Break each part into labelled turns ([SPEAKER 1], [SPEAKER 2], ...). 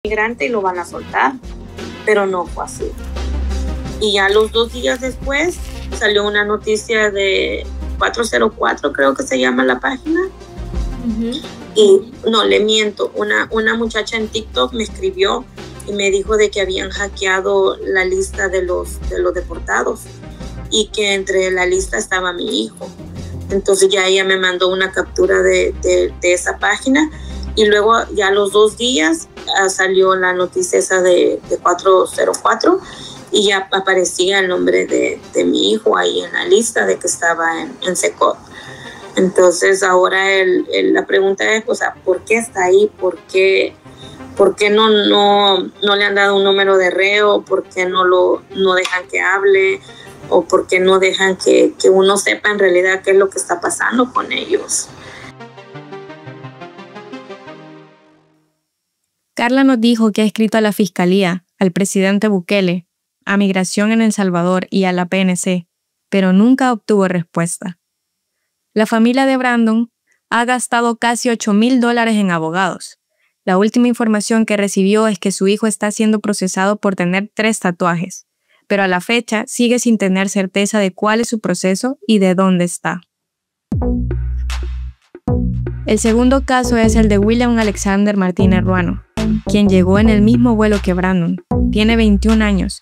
[SPEAKER 1] migrante y lo van a soltar, pero no fue así. Y ya los 2 días después salió una noticia de 404, creo que se llama la página. Y no, le miento, una muchacha en TikTok me escribió y me dijo de que habían hackeado la lista de los deportados y que entre la lista estaba mi hijo. Entonces ya ella me mandó una captura de esa página y luego ya a los 2 días salió la noticia esa de 404 y ya aparecía el nombre de mi hijo ahí en la lista de que estaba en SECOT. Entonces ahora la pregunta es, o sea, ¿por qué está ahí? ¿Por qué no le han dado un número de reo? ¿Por qué no dejan que hable? ¿O por qué no dejan que uno sepa en realidad qué es lo que está pasando con ellos?
[SPEAKER 2] Carla nos dijo que ha escrito a la Fiscalía, al presidente Bukele, a Migración en El Salvador y a la PNC, pero nunca obtuvo respuesta. La familia de Brandon ha gastado casi $8,000 en abogados. La última información que recibió es que su hijo está siendo procesado por tener 3 tatuajes, pero a la fecha sigue sin tener certeza de cuál es su proceso y de dónde está. El segundo caso es el de William Alexander Martínez Ruano, quien llegó en el mismo vuelo que Brandon. Tiene 21 años.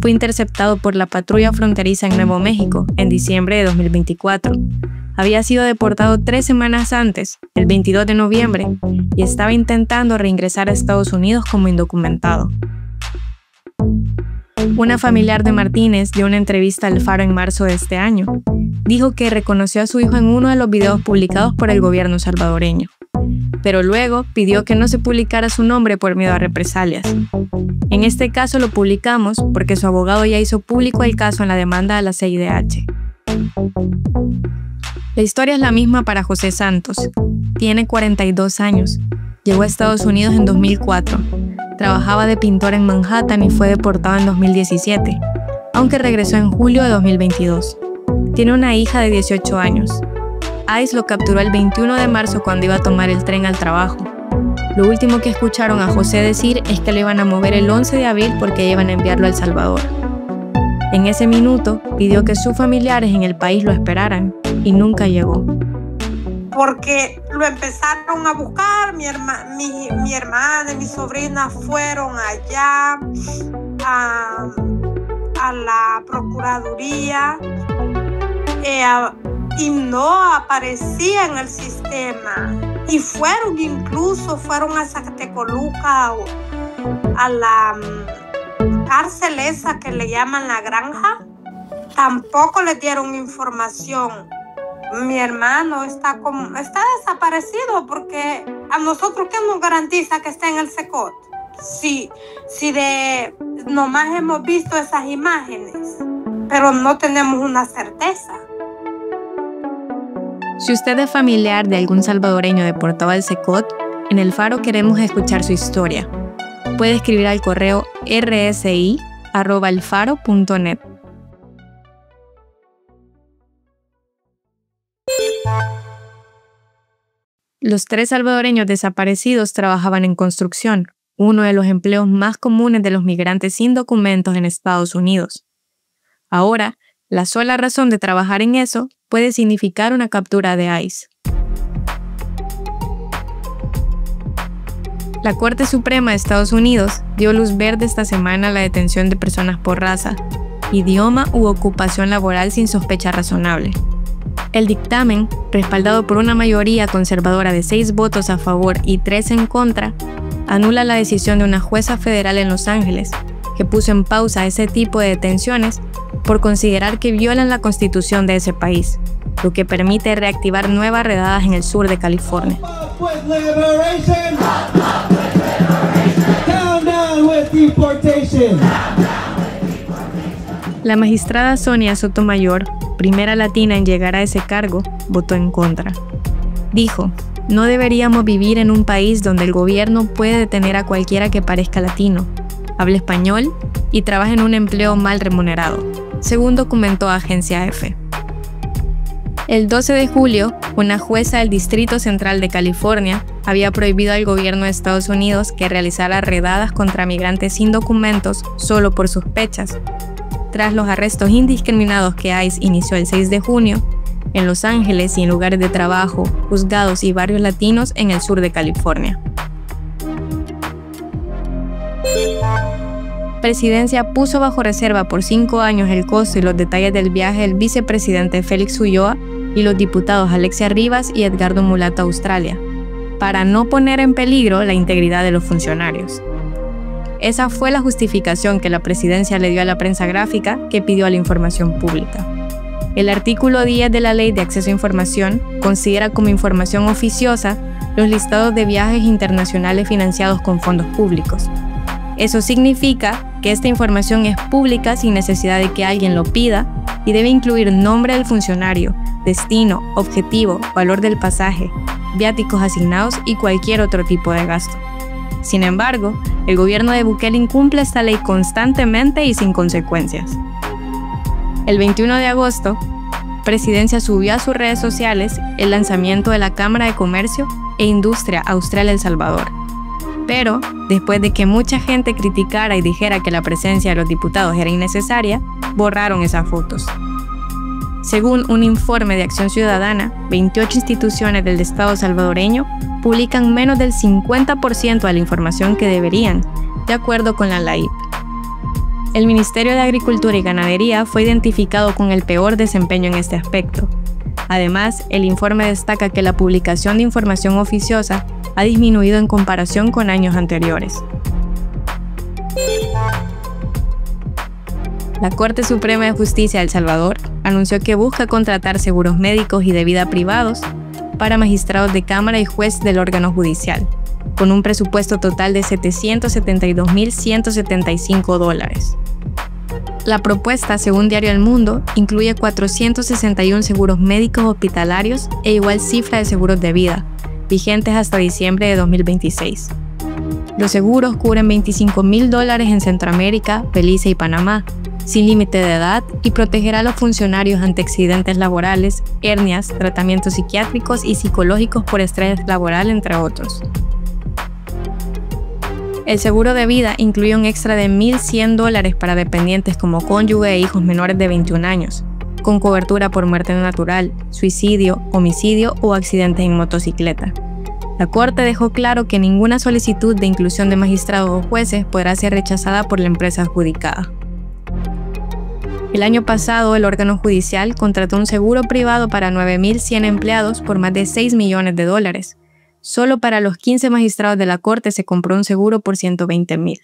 [SPEAKER 2] Fue interceptado por la patrulla fronteriza en Nuevo México en diciembre de 2024. Había sido deportado 3 semanas antes, el 22 de noviembre, y estaba intentando reingresar a Estados Unidos como indocumentado. Una familiar de Martínez dio una entrevista al Faro en marzo de este año. Dijo que reconoció a su hijo en uno de los videos publicados por el gobierno salvadoreño, pero luego pidió que no se publicara su nombre por miedo a represalias. En este caso lo publicamos porque su abogado ya hizo público el caso en la demanda a la CIDH. La historia es la misma para José Santos. Tiene 42 años. Llegó a Estados Unidos en 2004. Trabajaba de pintor en Manhattan y fue deportado en 2017, aunque regresó en julio de 2022. Tiene una hija de 18 años. ICE lo capturó el 21 de marzo cuando iba a tomar el tren al trabajo. Lo último que escucharon a José decir es que lo iban a mover el 11 de abril porque iban a enviarlo a El Salvador. En ese minuto pidió que sus familiares en el país lo esperaran y nunca llegó.
[SPEAKER 3] Porque lo empezaron a buscar, mi hermana y mi sobrina fueron allá a la Procuraduría y no aparecía en el sistema. Y fueron a Zacatecoluca, a la cárcel esa que le llaman La Granja. Tampoco le dieron información. Mi hermano está desaparecido porque a nosotros, ¿qué nos garantiza que está en el SECOT? Si nomás hemos visto esas imágenes, pero no tenemos una certeza.
[SPEAKER 2] Si usted es familiar de algún salvadoreño deportado al SECOT, en El Faro queremos escuchar su historia. Puede escribir al correo rsi@elfaro.net. Los 3 salvadoreños desaparecidos trabajaban en construcción, uno de los empleos más comunes de los migrantes sin documentos en Estados Unidos. Ahora, la sola razón de trabajar en eso puede significar una captura de ICE. La Corte Suprema de Estados Unidos dio luz verde esta semana a la detención de personas por raza, idioma u ocupación laboral sin sospecha razonable. El dictamen, respaldado por una mayoría conservadora de 6 votos a favor y 3 en contra, anula la decisión de una jueza federal en Los Ángeles, que puso en pausa ese tipo de detenciones por considerar que violan la constitución de ese país, lo que permite reactivar nuevas redadas en el sur de California. La magistrada Sonia Sotomayor, primera latina en llegar a ese cargo, votó en contra. Dijo: no deberíamos vivir en un país donde el gobierno puede detener a cualquiera que parezca latino, hable español y trabaje en un empleo mal remunerado, según documentó Agencia EFE. El 12 de julio, una jueza del Distrito Central de California había prohibido al gobierno de Estados Unidos que realizara redadas contra migrantes sin documentos solo por sospechas, tras los arrestos indiscriminados que ICE inició el 6 de junio en Los Ángeles y en lugares de trabajo, juzgados y barrios latinos en el sur de California. Presidencia puso bajo reserva por 5 años el costo y los detalles del viaje del vicepresidente Félix Ulloa y los diputados Alexia Rivas y Edgardo Mulata a Australia, para no poner en peligro la integridad de los funcionarios. Esa fue la justificación que la presidencia le dio a la prensa gráfica que pidió a la información pública. El artículo 10 de la Ley de Acceso a Información considera como información oficiosa los listados de viajes internacionales financiados con fondos públicos. Eso significa que esta información es pública sin necesidad de que alguien lo pida y debe incluir nombre del funcionario, destino, objetivo, valor del pasaje, viáticos asignados y cualquier otro tipo de gasto. Sin embargo, el gobierno de Bukele incumple esta ley constantemente y sin consecuencias. El 21 de agosto, Presidencia subió a sus redes sociales el lanzamiento de la Cámara de Comercio e Industria Australia-El Salvador. Pero, después de que mucha gente criticara y dijera que la presencia de los diputados era innecesaria, borraron esas fotos. Según un informe de Acción Ciudadana, 28 instituciones del Estado salvadoreño publican menos del 50% de la información que deberían, de acuerdo con la LAIP. El Ministerio de Agricultura y Ganadería fue identificado con el peor desempeño en este aspecto. Además, el informe destaca que la publicación de información oficiosa ha disminuido en comparación con años anteriores. La Corte Suprema de Justicia de El Salvador anunció que busca contratar seguros médicos y de vida privados para magistrados de Cámara y juez del órgano judicial, con un presupuesto total de $772.175. La propuesta, según Diario El Mundo, incluye 461 seguros médicos hospitalarios e igual cifra de seguros de vida, vigentes hasta diciembre de 2026. Los seguros cubren $25.000 en Centroamérica, Belice y Panamá, sin límite de edad, y protegerá a los funcionarios ante accidentes laborales, hernias, tratamientos psiquiátricos y psicológicos por estrés laboral, entre otros. El seguro de vida incluye un extra de $1.100 para dependientes como cónyuge e hijos menores de 21 años, con cobertura por muerte natural, suicidio, homicidio o accidentes en motocicleta. La Corte dejó claro que ninguna solicitud de inclusión de magistrados o jueces podrá ser rechazada por la empresa adjudicada. El año pasado, el órgano judicial contrató un seguro privado para 9.100 empleados por más de $6 millones. Solo para los 15 magistrados de la Corte se compró un seguro por $120.000.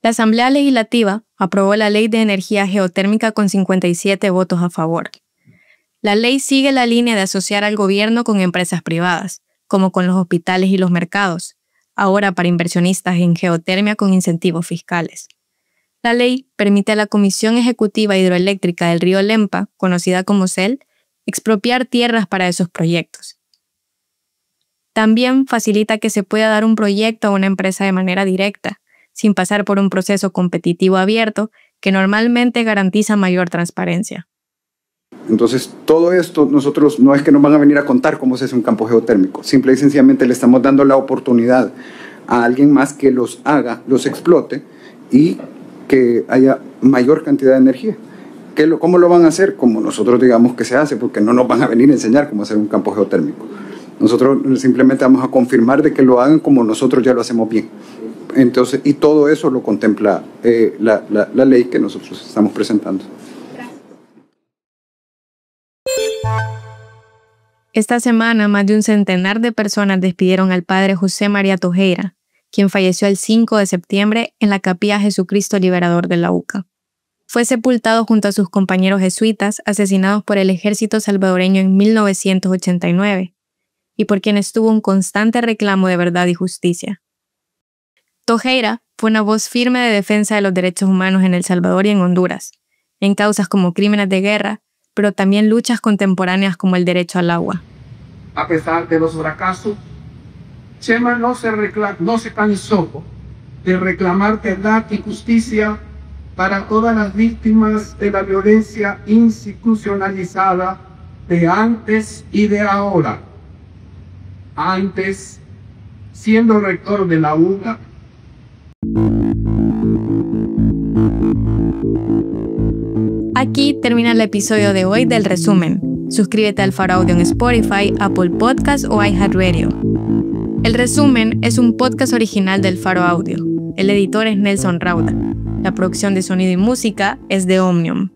[SPEAKER 2] La Asamblea Legislativa aprobó la Ley de Energía Geotérmica con 57 votos a favor. La ley sigue la línea de asociar al gobierno con empresas privadas, como con los hospitales y los mercados, ahora para inversionistas en geotermia con incentivos fiscales. La ley permite a la Comisión Ejecutiva Hidroeléctrica del Río Lempa, conocida como CEL, expropiar tierras para esos proyectos. También facilita que se pueda dar un proyecto a una empresa de manera directa, sin pasar por un proceso competitivo abierto que normalmente garantiza mayor transparencia.
[SPEAKER 4] Entonces, todo esto nosotros no es que nos van a venir a contar cómo se hace un campo geotérmico, simple y sencillamente le estamos dando la oportunidad a alguien más que los haga, los explote y que haya mayor cantidad de energía. ¿Cómo lo van a hacer? Como nosotros digamos que se hace, porque no nos van a venir a enseñar cómo hacer un campo geotérmico. Nosotros simplemente vamos a confirmar de que lo hagan como nosotros ya lo hacemos bien. Entonces, y todo eso lo contempla la ley que nosotros estamos presentando.
[SPEAKER 2] Esta semana, más de un centenar de personas despidieron al padre José María Tojeira, quien falleció el 5 de septiembre en la Capilla Jesucristo Liberador de la UCA. Fue sepultado junto a sus compañeros jesuitas asesinados por el ejército salvadoreño en 1989, y por quienes tuvo un constante reclamo de verdad y justicia. Tojeira fue una voz firme de defensa de los derechos humanos en El Salvador y en Honduras, en causas como crímenes de guerra, pero también luchas contemporáneas como el derecho al agua.
[SPEAKER 5] A pesar de los fracasos, Chema no se cansó de reclamar verdad y justicia para todas las víctimas de la violencia institucionalizada de antes y de ahora. Antes, siendo rector de la UCA,
[SPEAKER 2] aquí termina el episodio de hoy del resumen. Suscríbete al Faro Audio en Spotify, Apple Podcasts o iHeartRadio. El resumen es un podcast original del Faro Audio. El editor es Nelson Rauda. La producción de sonido y música es de Omnium.